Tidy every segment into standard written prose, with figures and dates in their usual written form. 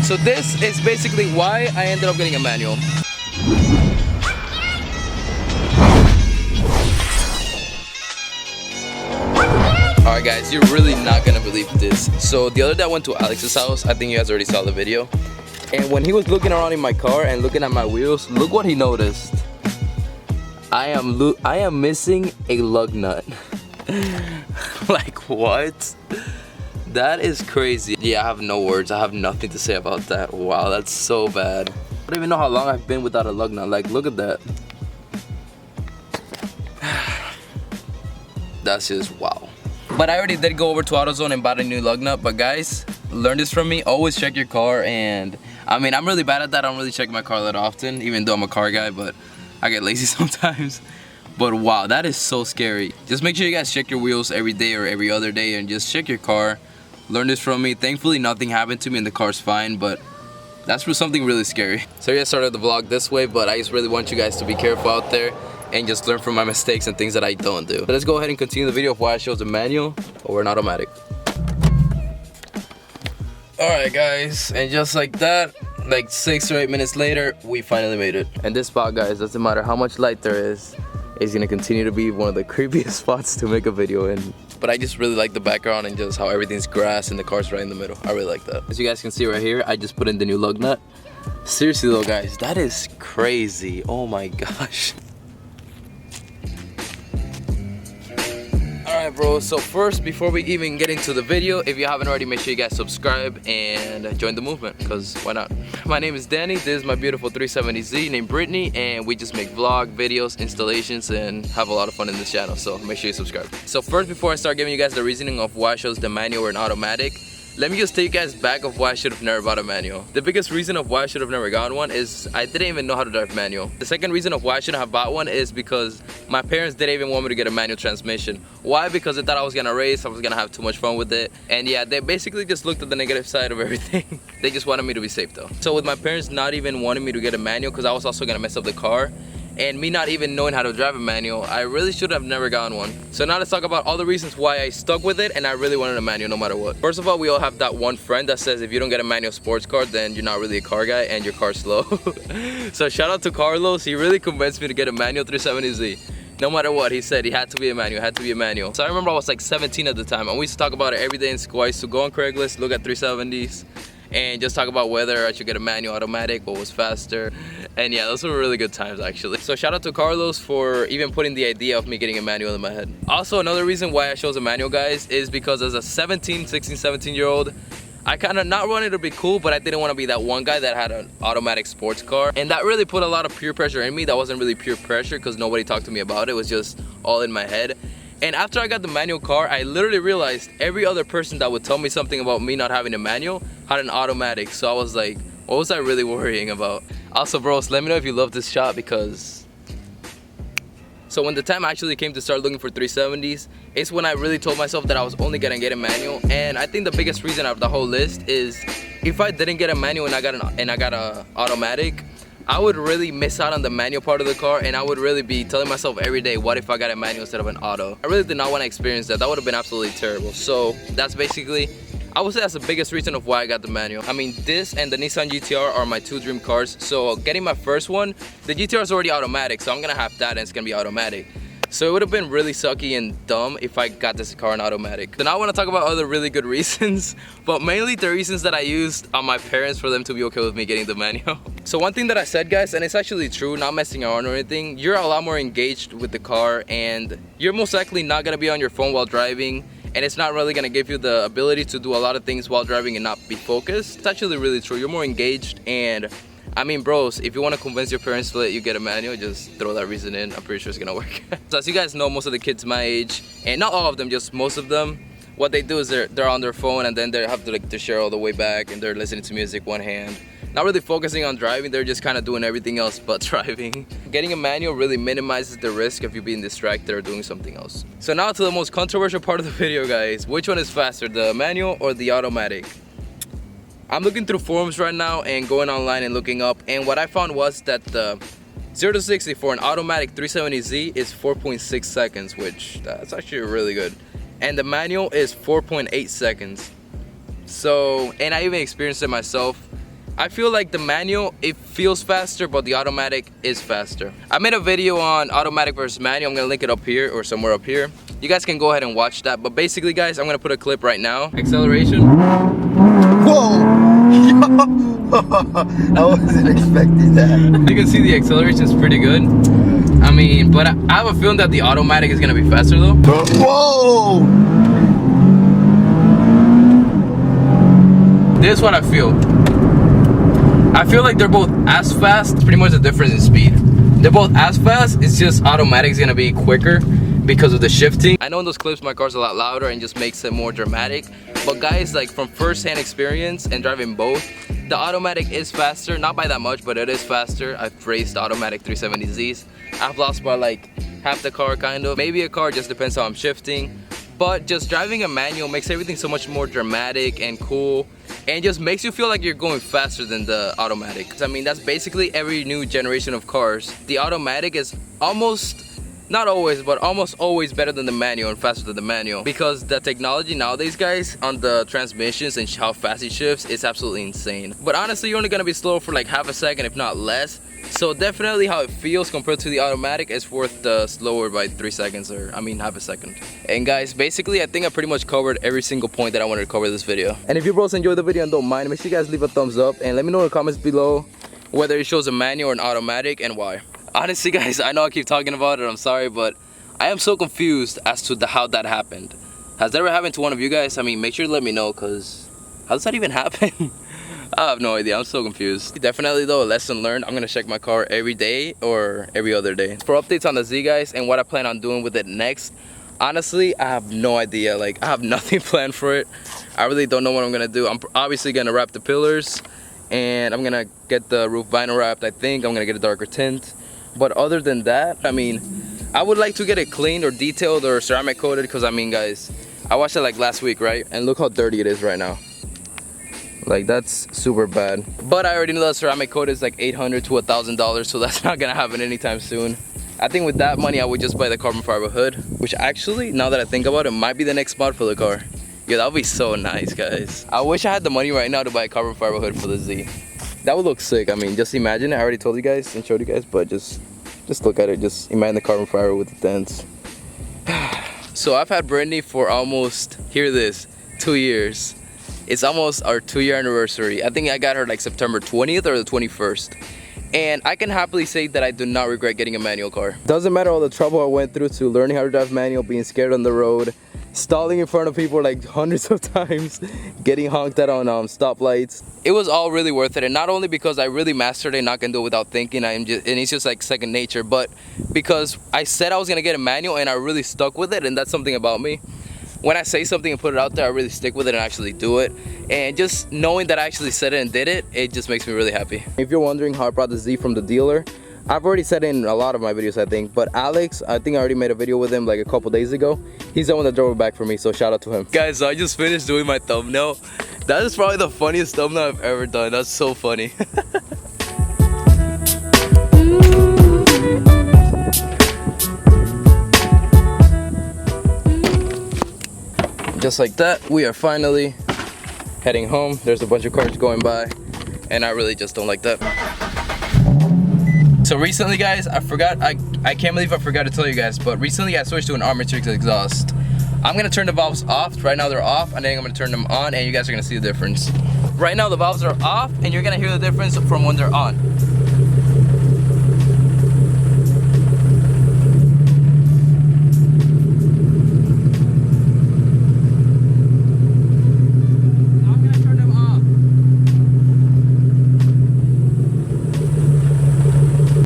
So this is basically why I ended up getting a manual. Alright guys, you're really not gonna believe this. So the other day I went to Alex's house. I think you guys already saw the video. And when he was looking around in my car and looking at my wheels, look what he noticed. I am missing a lug nut. Like what? That is crazy. Yeah, I have no words. I have nothing to say about that. Wow, that's so bad. I don't even know how long I've been without a lug nut. Like, look at that. That's just wow. But I already did go over to AutoZone and bought a new lug nut. But guys, learn this from me. Always check your car. And I mean, I'm really bad at that. I don't really check my car that often, even though I'm a car guy, but I get lazy sometimes. But wow, that is so scary. Just make sure you guys check your wheels every day or every other day and just check your car. Learn this from me. Thankfully, nothing happened to me and the car's fine, but that's for something really scary. So yeah, I started the vlog this way, but I just really want you guys to be careful out there and just learn from my mistakes and things that I don't do. So let's go ahead and continue the video of why I chose a manual over an automatic. Alright guys, and just like that, like 6 or 8 minutes later, we finally made it. And this spot, guys, doesn't matter how much light there is gonna continue to be one of the creepiest spots to make a video in. But I just really like the background and just how everything's grass and the car's right in the middle. I really like that. As you guys can see right here, I just put in the new lug nut. Seriously though guys, that is crazy. Oh my gosh. Alright bro, so first, before we even get into the video, if you haven't already, make sure you guys subscribe and join the movement, because why not? My name is Danny, this is my beautiful 370Z named Brittany, and we just make vlog, videos, installations, and have a lot of fun in this channel, so make sure you subscribe. So first, before I start giving you guys the reasoning of why I chose the manual or an automatic, let me just take you guys back of why I should have never bought a manual. The biggest reason of why I should have never gotten one is I didn't even know how to drive manual. The second reason of why I shouldn't have bought one is because my parents didn't even want me to get a manual transmission. Why? Because they thought I was gonna race, I was gonna have too much fun with it. And yeah, they basically just looked at the negative side of everything. They just wanted me to be safe though. So with my parents not even wanting me to get a manual because I was also gonna mess up the car, and me not even knowing how to drive a manual, I really should have never gotten one. So now let's talk about all the reasons why I stuck with it and I really wanted a manual no matter what. First of all, we all have that one friend that says if you don't get a manual sports car, then you're not really a car guy and your car's slow. So shout out to Carlos, he really convinced me to get a manual 370Z. No matter what, he said he had to be a manual, had to be a manual. So I remember I was like 17 at the time and we used to talk about it every day in school. I used to go on Craigslist, look at 370s, and just talk about whether I should get a manual, automatic, what was faster. And yeah, those were really good times actually. So shout out to Carlos for even putting the idea of me getting a manual in my head. Also, another reason why I chose a manual, guys, is because as a 16, 17 year old, I kind of not wanted to be cool, but I didn't want to be that one guy that had an automatic sports car. And that really put a lot of peer pressure in me. That wasn't really peer pressure because nobody talked to me about it. It was just all in my head. And after I got the manual car, I literally realized every other person that would tell me something about me not having a manual had an automatic. So I was like, what was I really worrying about? Also, bros, let me know if you love this shot because... So when the time actually came to start looking for 370s, it's when I really told myself that I was only gonna get a manual. And I think the biggest reason out of the whole list is if I didn't get a manual and I got a automatic, I would really miss out on the manual part of the car, and I would really be telling myself every day, what if I got a manual instead of an auto? I really did not want to experience that. That would have been absolutely terrible. So that's basically, I would say that's the biggest reason of why I got the manual. I mean, this and the Nissan GTR are my two dream cars. So getting my first one, the GTR is already automatic, so I'm gonna have that and it's gonna be automatic. So it would have been really sucky and dumb if I got this car in automatic. So now I want to talk about other really good reasons, but mainly the reasons that I used on my parents for them to be okay with me getting the manual. So one thing that I said, guys, and it's actually true, not messing around or anything, you're a lot more engaged with the car and you're most likely not going to be on your phone while driving, and it's not really going to give you the ability to do a lot of things while driving and not be focused. It's actually really true. You're more engaged, and I mean, bros, if you want to convince your parents to let you get a manual, just throw that reason in. I'm pretty sure it's gonna work. So as you guys know, most of the kids my age, and not all of them, just most of them, what they do is they're on their phone and then they have to like to share all the way back and they're listening to music one hand. Not really focusing on driving, they're just kind of doing everything else but driving. Getting a manual really minimizes the risk of you being distracted or doing something else. So now to the most controversial part of the video, guys. Which one is faster, the manual or the automatic? I'm looking through forums right now and going online and looking up, and what I found was that the 0 to 60 for an automatic 370Z is 4.6 seconds, which that's actually really good. And the manual is 4.8 seconds. So, and I even experienced it myself. I feel like the manual, it feels faster, but the automatic is faster. I made a video on automatic versus manual. I'm gonna link it up here or somewhere up here. You guys can go ahead and watch that. But basically, guys, I'm gonna put a clip right now. Acceleration. Whoa! I wasn't expecting that. You can see the acceleration is pretty good. I mean, but I have a feeling that the automatic is gonna be faster though. Whoa! This is what I feel. I feel like they're both as fast. It's pretty much the difference in speed. They're both as fast. It's just automatic is gonna be quicker because of the shifting. I know in those clips my car's a lot louder and just makes it more dramatic. But guys, like from first-hand experience and driving both, the automatic is faster. Not by that much, but it is faster. I've raced automatic 370Zs. I've lost by like half the car kind of. Maybe a car, just depends how I'm shifting. But just driving a manual makes everything so much more dramatic and cool, and just makes you feel like you're going faster than the automatic. I mean, that's basically every new generation of cars. The automatic is almost, not always, but almost always better than the manual and faster than the manual, because the technology nowadays, guys, on the transmissions and how fast it shifts, it's absolutely insane. But honestly, you're only gonna be slow for like half a second, if not less. So definitely how it feels compared to the automatic is worth the slower by 3 seconds, or I mean half a second. And guys, basically I think I pretty much covered every single point that I wanted to cover this video. And if you bros enjoyed the video and don't mind, make sure you guys leave a thumbs up and let me know in the comments below whether it shows a manual or an automatic and why. Honestly guys, I know I keep talking about it, I'm sorry, but I am so confused as to how that happened. Has that ever happened to one of you guys? I mean, make sure to let me know, because how does that even happen? I have no idea, I'm so confused. Definitely though, a lesson learned. I'm gonna check my car every day or every other day. For updates on the Z, guys, and what I plan on doing with it next, honestly, I have no idea. Like, I have nothing planned for it. I really don't know what I'm gonna do. I'm obviously gonna wrap the pillars, and I'm gonna get the roof vinyl wrapped. I think I'm gonna get a darker tint. But other than that, I mean, I would like to get it cleaned or detailed or ceramic coated, because I mean, guys, I watched it like last week, right? And look how dirty it is right now. Like, that's super bad. But I already know that ceramic coat is like $800 to $1,000, so that's not gonna happen anytime soon. I think with that money, I would just buy the carbon fiber hood, which actually, now that I think about it, might be the next mod for the car. Yeah, that would be so nice, guys. I wish I had the money right now to buy a carbon fiber hood for the Z. That would look sick. I mean, just imagine it. I already told you guys and showed you guys, but just look at it. Just imagine the carbon fiber with the dents. So I've had Brittany for almost, hear this, 2 years. It's almost our 2-year anniversary. I think I got her like September 20th or the 21st. And I can happily say that I do not regret getting a manual car. Doesn't matter all the trouble I went through to learning how to drive manual, being scared on the road, stalling in front of people like hundreds of times, getting honked at on stoplights. It was all really worth it, and not only because I really mastered it and not gonna do it without thinking, and it's just like second nature, but because I said I was gonna get a manual and I really stuck with it, and that's something about me. When I say something and put it out there, I really stick with it and actually do it. And just knowing that I actually said it and did it, it just makes me really happy. If you're wondering how I brought the Z from the dealer, I've already said it in a lot of my videos, I think. But Alex, I think I already made a video with him like a couple days ago. He's the one that drove it back for me, so shout out to him. Guys, so I just finished doing my thumbnail. That is probably the funniest thumbnail I've ever done. That's so funny. Just like that, we are finally heading home. There's a bunch of cars going by, and I really just don't like that. So recently, guys, I can't believe I forgot to tell you guys, but recently I switched to an Armatrix exhaust. I'm gonna turn the valves off. Right now they're off, and then I'm gonna turn them on, and you guys are gonna see the difference. Right now the valves are off, and you're gonna hear the difference from when they're on.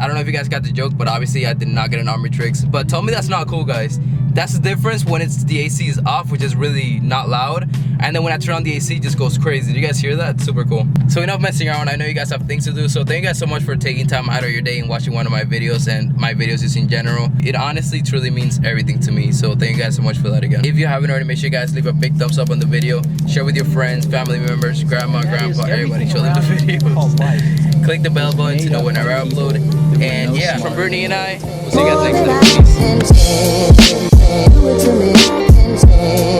I don't know if you guys got the joke, but obviously I did not get an Armatrix. But tell me that's not cool, guys. That's the difference when the AC is off, which is really not loud. And then when I turn on the AC, it just goes crazy. Did you guys hear that? It's super cool. So enough messing around. I know you guys have things to do. So thank you guys so much for taking time out of your day and watching one of my videos and my videos just in general. It honestly truly means everything to me. So thank you guys so much for that again. If you haven't already, make sure you guys leave a big thumbs up on the video. Share with your friends, family members, grandma, grandpa, everybody. Show them the videos. Click the bell button to know whenever I upload. And yeah, from Brittany and I, we'll see you guys next time. Peace.